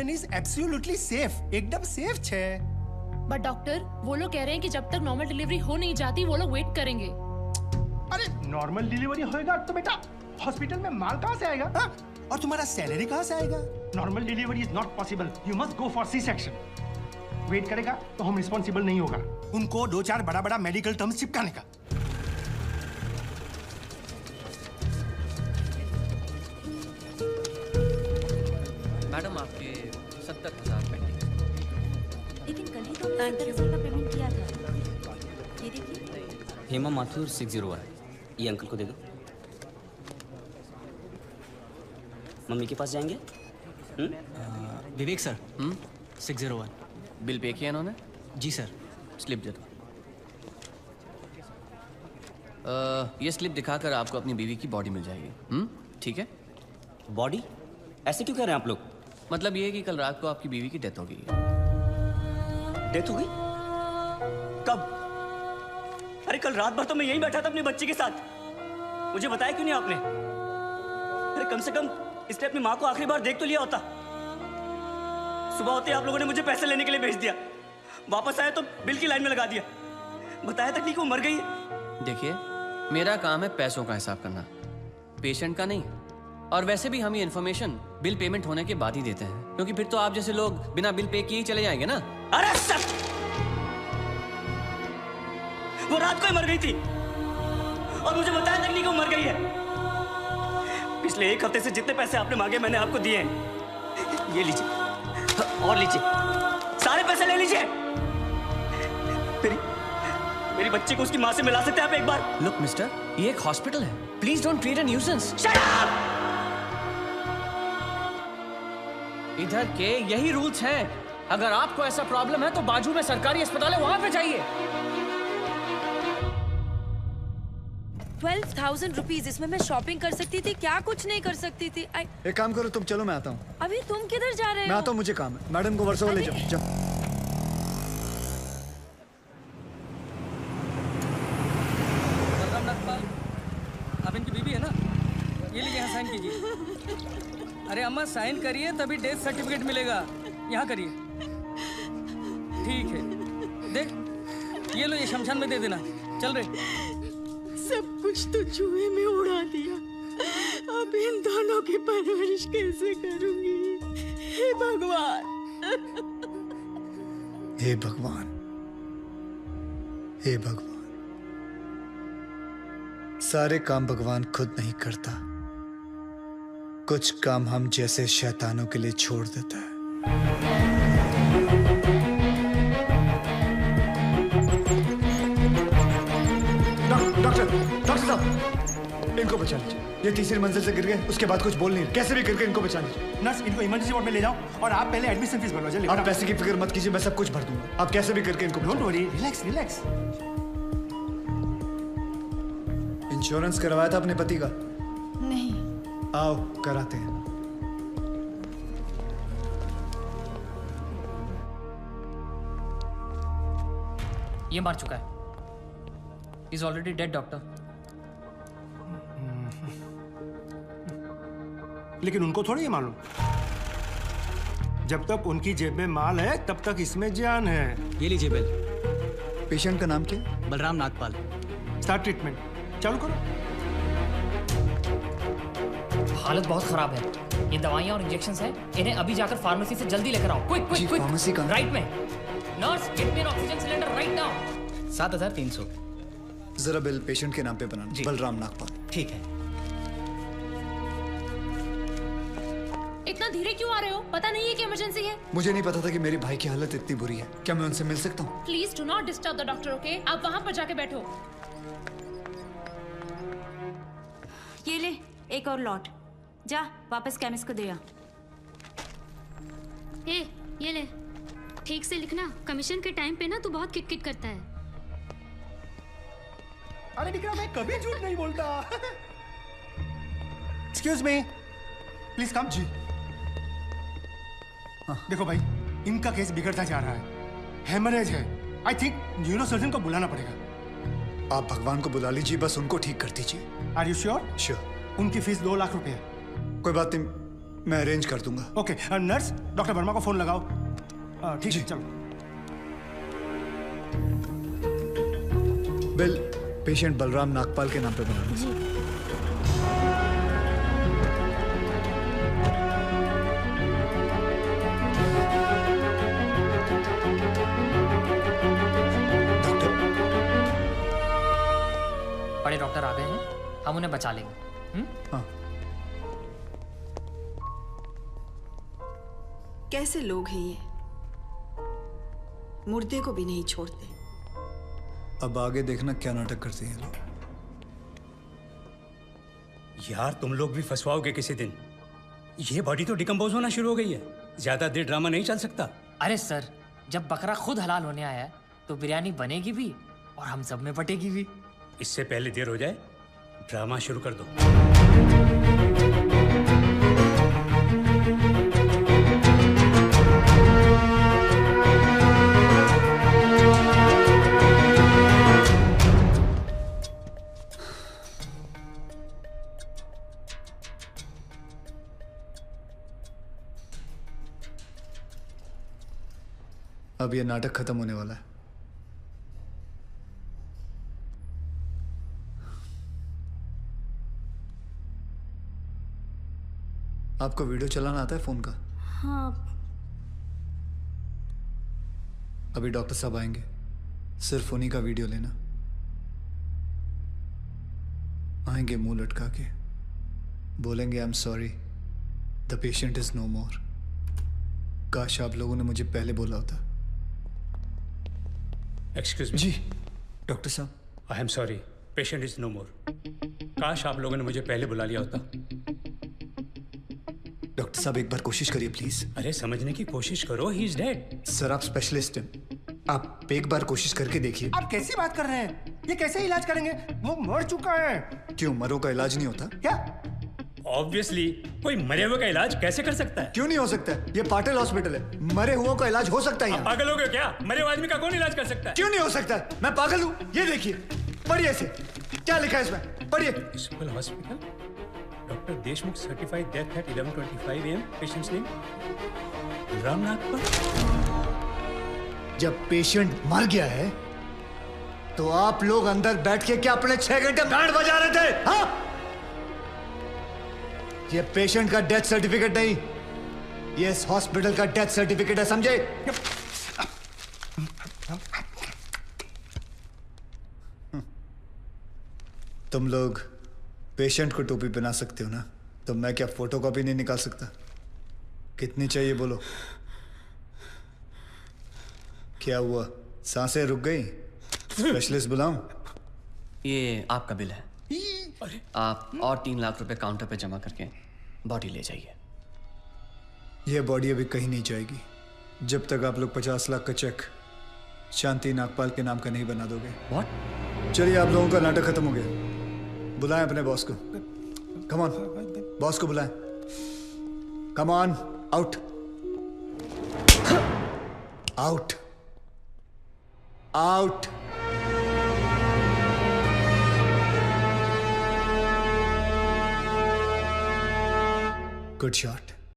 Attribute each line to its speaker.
Speaker 1: Is absolutely safe, एकदम safe छे।
Speaker 2: But doctor, वो लोग कह रहे हैं कि जब तक नॉर्मल डिलीवरी हो नहीं जाती वो लोग वेट करेंगे।
Speaker 1: अरे नॉर्मल डिलीवरी होएगा तो बेटा हॉस्पिटल में माल कहाँ से आएगा? हा? और तुम्हारा सैलरी कहाँ से आएगा? Normal delivery is not possible, you must go for C section. Wait करेगा तो हम रिस्पॉन्सिबल नहीं होगा। उनको 2-4 बड़ा मेडिकल टर्म्स चिपकाने का।
Speaker 3: मैडम आपके 70,000 पेंडिंग।
Speaker 4: लेकिन कल ही तो 70,000 का पेमेंट किया था। ये देखिए।
Speaker 5: हेमा माथुर 601, ये अंकल को दे दो। मम्मी के पास जाएंगे?
Speaker 6: विवेक सर। 601।
Speaker 3: बिल पे किया इन्होंने?
Speaker 6: जी सर।
Speaker 3: स्लिप दे दो। ये स्लिप दिखाकर आपको अपनी बीवी की बॉडी मिल जाएगी। ठीक है?
Speaker 5: बॉडी? ऐसे क्यों कह रहे हैं आप लोग?
Speaker 3: मतलब ये कि कल रात को आपकी बीवी की डेथ हो गई।
Speaker 5: डेथ हो गई? कब? अरे कल रात भर तो मैं यहीं बैठा था अपनी बच्ची के साथ, मुझे बताया क्यों नहीं आपने? अरे कम से कम इसने अपनी माँ को आखिरी बार देख तो लिया होता। सुबह होते आप लोगों ने मुझे पैसे लेने के लिए भेज दिया, वापस आया तो बिल की लाइन में लगा दिया, बताया तक नहीं कि वो मर गई है।
Speaker 3: देखिए, मेरा काम है पैसों का हिसाब करना, पेशेंट का नहीं। और वैसे भी हम ये इन्फॉर्मेशन बिल पेमेंट होने के बाद ही देते हैं, क्योंकि फिर तो आप जैसे लोग बिना बिल पे किए ही चले जाएंगे ना।
Speaker 5: अरे सर, वो रात को ही मर गई थी और मुझे बताया तक नहीं कि वो मर गई है। पिछले 1 हफ्ते से जितने पैसे आपने मांगे मैंने आपको दिए हैं। ये लीजिए और लीजिए, सारे पैसे ले लीजिए। मेरी बच्ची को उसकी माँ से मिला सकते हैं आप एक बार?
Speaker 3: लुक मिस्टर, ये एक हॉस्पिटल है, please don't create a nuisance.
Speaker 5: Shut up!
Speaker 3: इधर के यही रूल्स हैं। अगर आपको ऐसा प्रॉब्लम है तो बाजू में सरकारी अस्पताल है, वहां पे जाइए।
Speaker 4: 12,000 रुपीज, इसमें मैं शॉपिंग कर सकती थी, क्या कुछ नहीं कर सकती थी।
Speaker 7: एक काम करो, तुम चलो मैं आता हूँ।
Speaker 4: अभी तुम किधर जा रहे हो?
Speaker 7: मैं आता हूँ, मुझे काम है। मैडम को वर्सोवा ले जाओ। जाओ।
Speaker 6: आप इनकी बीवी है ना? ये लीजिए, यहाँ साइन कीजिए। अरे अम्मा साइन करिए तभी डेथ सर्टिफिकेट मिलेगा। यहाँ करिए। ठीक है, देख ये लो, ये शमशान में दे देना। चल रहे।
Speaker 8: सब कुछ तो चूहे में उड़ा दिया, अब इन दोनों की परवरिश कैसे करूंगी? हे भगवान,
Speaker 7: हे भगवान, हे भगवान। सारे काम भगवान खुद नहीं करता, कुछ काम हम जैसे शैतानों के लिए छोड़ देता है। डॉक्टर साहब, इनको बचा लीजिए। ये तीसरी मंजिल से गिर गए, उसके बाद कुछ बोल नहीं, कैसे भी करके इनको बचा लीजिए।
Speaker 1: नर्स, इनको इमरजेंसी वार्ड में ले जाओ और आप पहले एडमिशन फीस भरवा लीजिए।
Speaker 7: आप पैसे की फिक्र मत कीजिए, मैं सब कुछ भर दूंगा। आप कैसे भी करके इनको
Speaker 1: don't worry, relax relax.
Speaker 7: Insurance करवाया था अपने पति का?
Speaker 4: नहीं।
Speaker 7: आओ कराते हैं।
Speaker 6: ये मार चुका है। Is already dead doctor.
Speaker 1: लेकिन उनको थोड़ी ये मालूम, जब तक उनकी जेब में माल है तब तक इसमें जान है।
Speaker 6: ये लीजिए बिल।
Speaker 7: पेशेंट का नाम क्या?
Speaker 6: बलराम नागपाल।
Speaker 1: स्टार्ट ट्रीटमेंट, चालू करो।
Speaker 6: हालत बहुत खराब है, ये दवाइयाँ और इंजेक्शंस हैं, इन्हें अभी जाकर फार्मेसी से जल्दी लेकर आओ। Quick quick quick.
Speaker 7: फार्मेसी कहाँ?
Speaker 6: राइट में। Nurse, get me N oxygen cylinder right now. 7,300।
Speaker 7: जरा बिल पेशेंट के नाम पे बनाना। बलराम नागपाल।
Speaker 6: ठीक है।
Speaker 2: इतना धीरे क्यों आ रहे हो? पता नहीं है कि इमरजेंसी है।
Speaker 7: मुझे नहीं पता था कि मेरी भाई की हालत इतनी बुरी है। क्या मैं उनसे मिल सकता हूँ?
Speaker 2: Please do not disturb the doctor, okay? आप वहां पर जाके बैठो।
Speaker 4: ये ले, एक और लॉट। जा वापस केमिस्ट को दे आ।
Speaker 9: ये ले, ठीक से लिखना। कमीशन के टाइम पे ना तू बहुत किट-किट करता है।
Speaker 1: अरे विक्रम, मैं कभी झूठ नहीं बोलता। Excuse me, please come. जी देखो भाई, इनका केस बिगड़ता जा रहा है, हेमरेज है। आई थिंक न्यूरोसर्जन को बुलाना पड़ेगा।
Speaker 7: आप भगवान को बुला लीजिए, बस उनको ठीक कर दीजिए।
Speaker 1: Are you sure?
Speaker 7: श्योर।
Speaker 1: उनकी फीस 2 लाख रुपए है।
Speaker 7: कोई बात नहीं, मैं अरेंज कर दूंगा।
Speaker 1: ओके नर्स, डॉक्टर वर्मा को फोन लगाओ। ठीक है, चलो।
Speaker 7: बिल पेशेंट बलराम नागपाल के नाम पे बना।
Speaker 4: जी।
Speaker 10: बड़े डॉक्टर आ गए हैं, हम उन्हें बचा लेंगे।
Speaker 7: हाँ।
Speaker 8: कैसे लोग हैं ये, मुर्दे को भी नहीं छोड़ते।
Speaker 7: अब आगे देखना क्या नाटक करती हैं लोग।
Speaker 11: यार तुम लोग भी फंसवाओगे किसी दिन। ये बॉडी तो डिकम्पोज होना शुरू हो गई है, ज्यादा देर ड्रामा नहीं चल सकता।
Speaker 10: अरे सर, जब बकरा खुद हलाल होने आया है तो बिरयानी बनेगी भी और हम सब में बटेगी भी।
Speaker 11: इससे पहले देर हो जाए, ड्रामा शुरू कर दो।
Speaker 7: अब ये नाटक खत्म होने वाला है। आपको वीडियो चलाना आता है फोन का?
Speaker 4: हाँ।
Speaker 7: अभी डॉक्टर साहब आएंगे, सिर्फ उन्हीं का वीडियो लेना। आएंगे मुंह लटका के, बोलेंगे I am sorry, the patient is no more. काश आप लोगों ने मुझे पहले बोला होता।
Speaker 11: Excuse me.
Speaker 7: जी डॉक्टर साहब।
Speaker 11: I am sorry, patient is no more. काश आप लोगों ने मुझे पहले बुला लिया होता।
Speaker 7: डॉक्टर साहब एक बार कोशिश करिए प्लीज।
Speaker 11: अरे समझने की कोशिश करो, ही इज डेड।
Speaker 7: सर आप स्पेशलिस्ट हैं, आप एक बार कोशिश करके देखिए।
Speaker 1: आप कैसी बात कर रहे हैं? ये कैसे इलाज करेंगे? वो मर चुका है।
Speaker 7: क्यों, मरों का इलाज नहीं होता
Speaker 1: क्या?
Speaker 11: ऑब्वियसली कोई मरे हुए का इलाज कैसे कर सकता है?
Speaker 7: क्यों नहीं हो सकता है? ये पाटिल हॉस्पिटल है, मरे हुए का इलाज हो सकता है यहाँ।
Speaker 11: पागल हो गए क्या? मरे हुए आदमी का कौन इलाज कर सकता है?
Speaker 7: क्यों नहीं हो सकता है? मैं पागल हूँ? ये देखिए, पढ़िए इसे, क्या लिखा है इसमें, पढ़िए।
Speaker 11: Municipal hospital, doctor Deshmukh certified death eight 11:25 AM, patients name Balram Nagpal.
Speaker 7: जब पेशेंट मर गया है तो आप लोग अंदर बैठ के क्या अपने 6 घंटे बैंड बजा रहे थे? हाँ? ये पेशेंट का डेथ सर्टिफिकेट नहीं, ये इस हॉस्पिटल का डेथ सर्टिफिकेट है, समझे? तुम लोग पेशेंट को टोपी पहना सकते हो ना, तो मैं क्या फोटो कॉपी नहीं निकाल सकता? कितनी चाहिए बोलो? क्या हुआ, सांसें रुक गई? स्पेशलिस्ट बुलाऊं?
Speaker 3: ये आपका बिल है, आप और 3 लाख रुपए काउंटर पे जमा करके बॉडी ले जाइए।
Speaker 7: यह बॉडी अभी कहीं नहीं जाएगी जब तक आप लोग 50 लाख का चेक शांति नागपाल के नाम का नहीं बना दोगे।
Speaker 3: व्हाट?
Speaker 7: चलिए, आप लोगों का नाटक खत्म हो गया। बुलाएं अपने बॉस को। कम ऑन, बॉस को बुलाएं। Come on, out out out. Good shot.